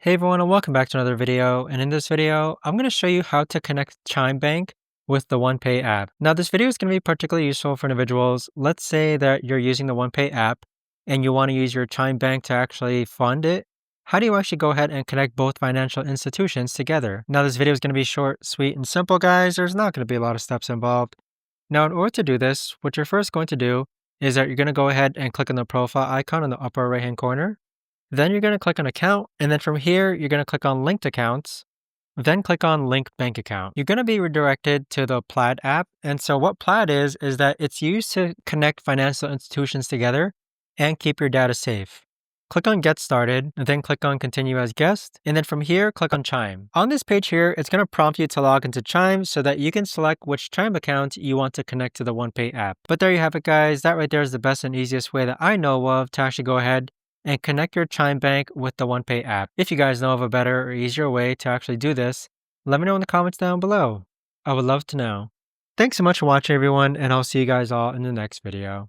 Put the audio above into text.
Hey everyone, and welcome back to another video. And in this video, I'm going to show you how to connect Chime Bank with the OnePay app. Now, this video is going to be particularly useful for individuals. Let's say that you're using the OnePay app and you want to use your Chime Bank to actually fund it. How do you actually go ahead and connect both financial institutions together? Now, this video is going to be short, sweet, and simple, guys. There's not going to be a lot of steps involved. Now, in order to do this, what you're first going to do is that you're going to go ahead and click on the profile icon in the upper right-hand corner. Then you're going to click on account, and then from here, you're going to click on linked accounts, then click on link bank account. You're going to be redirected to the Plaid app. And so what Plaid is that it's used to connect financial institutions together and keep your data safe. Click on get started, and then click on continue as guest. And then from here, click on Chime. On this page here, it's going to prompt you to log into Chime so that you can select which Chime account you want to connect to the OnePay app. But there you have it, guys. That right there is the best and easiest way that I know of to actually go ahead and connect your Chime Bank with the OnePay app. If you guys know of a better or easier way to actually do this, let me know in the comments down below. I would love to know. Thanks so much for watching, everyone, and I'll see you guys all in the next video.